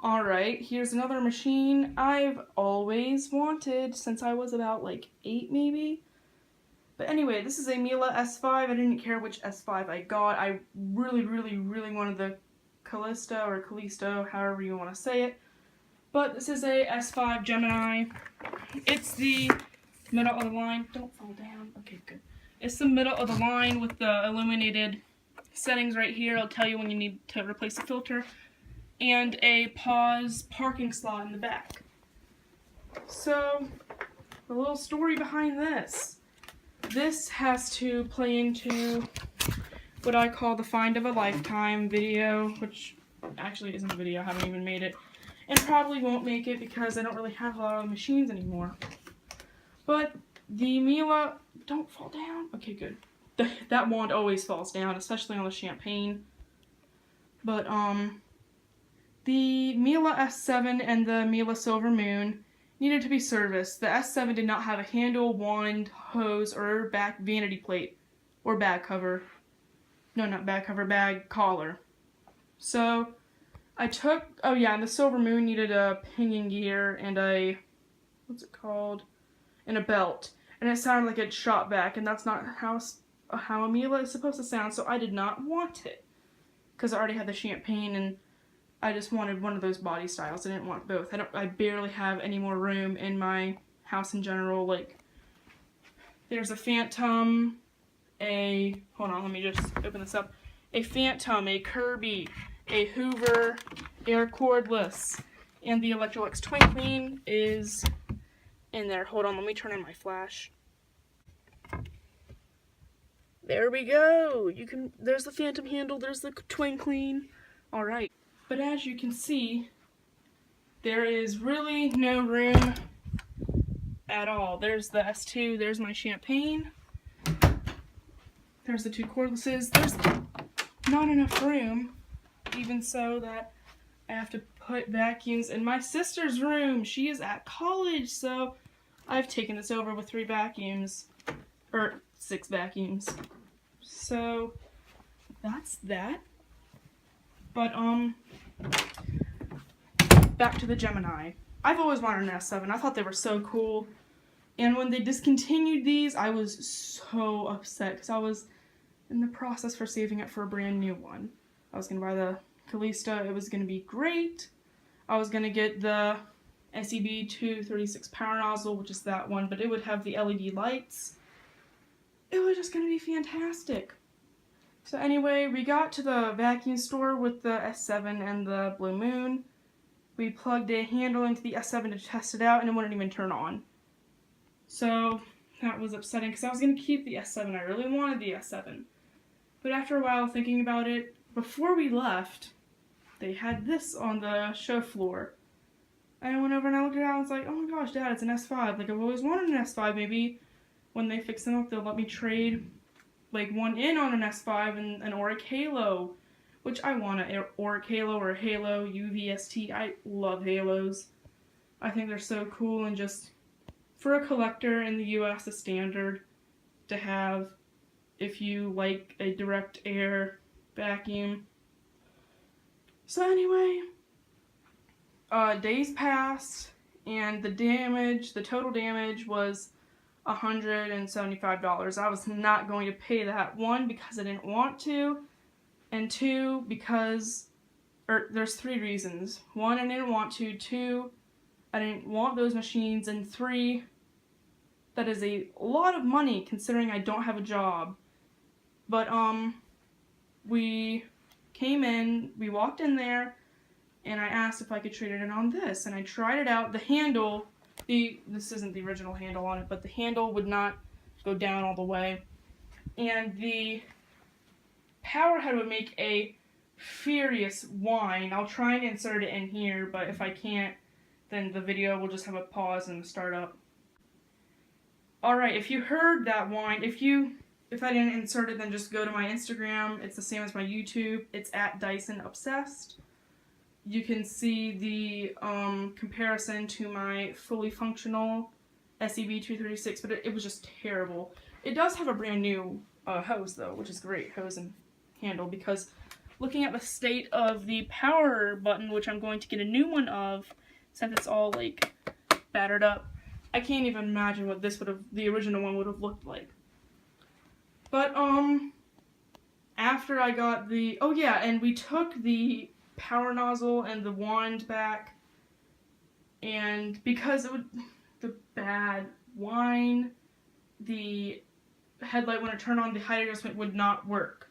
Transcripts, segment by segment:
Alright, here's another machine I've always wanted since I was about like 8 maybe. But anyway, this is a Miele S5. I didn't care which S5 I got. I really wanted the Callisto or Callisto, however you want to say it. But this is a S5 Gemini. It's the middle of the line. Don't fall down. Okay, good. It's the middle of the line with the illuminated settings right here. It'll tell you when you need to replace the filter. And a pause parking slot in the back. So, the little story behind this. This has to play into what I call the find of a lifetime video, which actually isn't a video, I haven't even made it. And probably won't make it because I don't really have a lot of machines anymore. But the Miele, don't fall down. Okay, good. That wand always falls down, especially on the champagne. But, the Miele S7 and the Miele Silver Moon needed to be serviced. The S7 did not have a handle, wand, hose, or back vanity plate. Or bag cover. No, not bag cover, bag collar. So, I took, oh yeah, and the Silver Moon needed a pinging gear and a, what's it called? And a belt. And it sounded like it shot back, and that's not how a Miele is supposed to sound, so I did not want it. Because I already had the champagne, and I just wanted one of those body styles. I didn't want both. I barely have any more room in my house in general. Like, there's a Phantom, hold on, let me just open this up. A Phantom, a Kirby, a Hoover, Air Cordless, and the Electrolux Twinkling is in there. Hold on, let me turn on my flash. There we go. There's the Phantom handle, there's the Twinkling. Alright. But as you can see, there is really no room at all. There's the S2, there's my champagne, there's the two cordlesses. There's not enough room, even so that I have to put vacuums in my sister's room. She is at college, so I've taken this over with 3 vacuums, or 6 vacuums. So that's that. But, back to the Gemini. I've always wanted an S7. I thought they were so cool. And when they discontinued these, I was so upset because I was in the process for saving it for a brand new one. I was going to buy the Callisto. It was going to be great. I was going to get the SEB 236 power nozzle, which is that one, but it would have the LED lights. It was just going to be fantastic. So anyway, we got to the vacuum store with the S7 and the Blue Moon. We plugged a handle into the S7 to test it out, and it wouldn't even turn on. So that was upsetting because I was going to keep the S7. I really wanted the S7. But after a while thinking about it, before we left, they had this on the show floor. And I went over and I looked at it and I was like, oh my gosh, Dad, it's an S5. Like, I've always wanted an S5. Maybe when they fix them up, they'll let me trade like one in on an S5 and an Auric Halo, which I want an Auric Halo or a Halo UVST. I love Halos. I think they're so cool, and just for a collector in the US, a standard to have if you like a direct air vacuum. So anyway, days passed, and the total damage was $175. I was not going to pay that, one, because I didn't want to, and two, because, there's 3 reasons. 1, I didn't want to, 2, I didn't want those machines, and 3, that is a lot of money considering I don't have a job. But, we came in, we walked in there, and I asked if I could trade it in on this, and I tried it out. The handle, this isn't the original handle on it, but the handle would not go down all the way. And the power head would make a furious whine. I'll try and insert it in here, but if I can't, then the video will just have a pause and start up. Alright, if you heard that whine, if I didn't insert it, then just go to my Instagram. It's the same as my YouTube. It's at Dyson Obsessed. You can see the comparison to my fully functional SEB 236, but it was just terrible. It does have a brand new hose though, which is great, hose and handle, because looking at the state of the power button, which I'm going to get a new one of, since it's all like battered up, I can't even imagine what the original one would have looked like. But after I got oh yeah, and we took the power nozzle and the wand back, and because the bad wine, the headlight, when it turned on, the height adjustment would not work.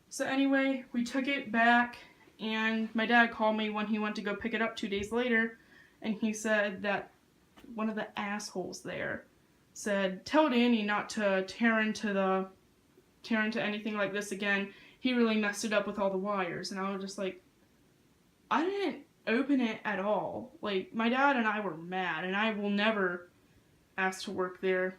So anyway, we took it back, and my dad called me when he went to go pick it up 2 days later, and he said that one of the assholes there said, "Tell Danny not to tear into anything like this again. He really messed it up with all the wires." And I was just like, I didn't open it at all. Like, my dad and I were mad, and I will never ask to work there,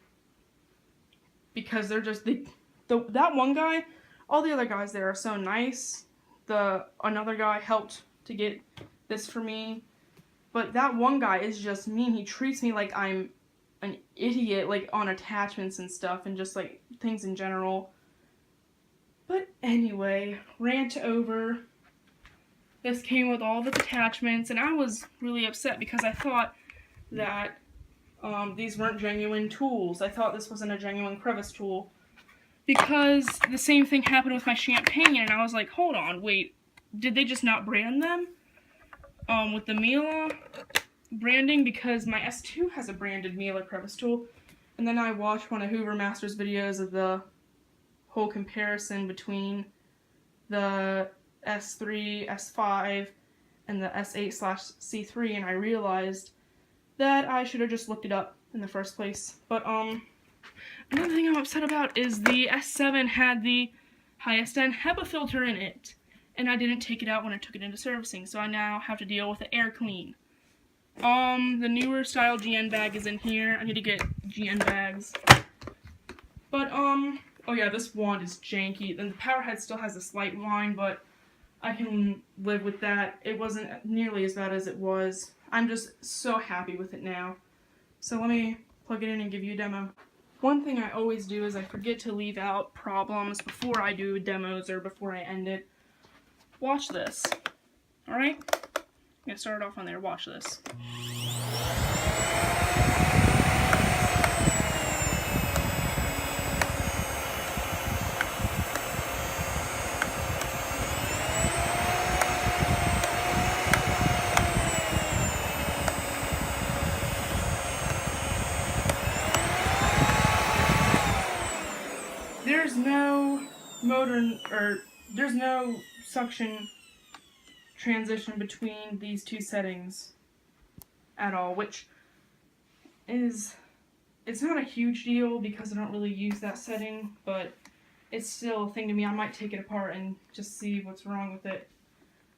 because they're just that one guy. All the other guys there are so nice. Another guy helped to get this for me, but that one guy is just mean. He treats me like I'm an idiot, like on attachments and stuff, and just like things in general. But anyway, rant over. This came with all the attachments, and I was really upset because I thought that these weren't genuine tools. I thought this wasn't a genuine crevice tool, because the same thing happened with my champagne, and I was like, hold on, wait, did they just not brand them with the Miele branding? Because my S2 has a branded Miele crevice tool. And then I watched one of Hoover Master's videos of the whole comparison between the S3, S5, and the S8/C3, and I realized that I should have just looked it up in the first place. But another thing I'm upset about is the S7 had the highest end HEPA filter in it, and I didn't take it out when I took it into servicing, so I now have to deal with the air clean. The newer style GN bag is in here. I need to get GN bags. But oh yeah, this wand is janky. And the power head still has a slight whine, but I can live with that. It wasn't nearly as bad as it was. I'm just so happy with it now. So let me plug it in and give you a demo. One thing I always do is I forget to leave out problems before I do demos or before I end it. Watch this. Alright? I'm going to start off on there. Watch this. There's no motor, or there's no suction transition between these two settings at all, which is, it's not a huge deal because I don't really use that setting, but it's still a thing to me. I might take it apart and just see what's wrong with it.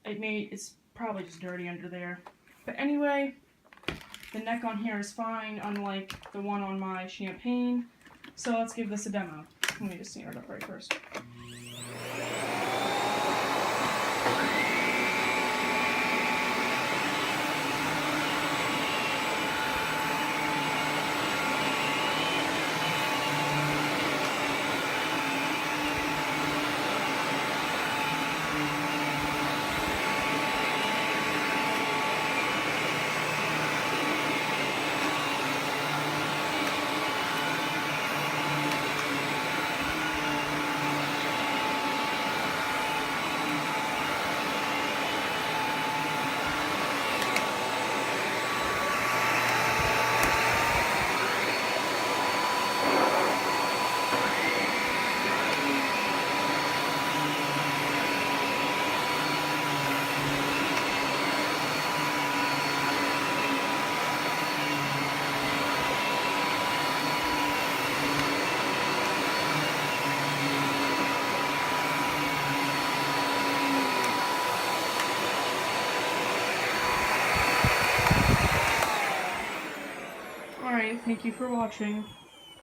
It's probably just dirty under there. But anyway, the neck on here is fine, unlike the one on my champagne. So let's give this a demo. Let me just stand it up right first. Alright, thank you for watching.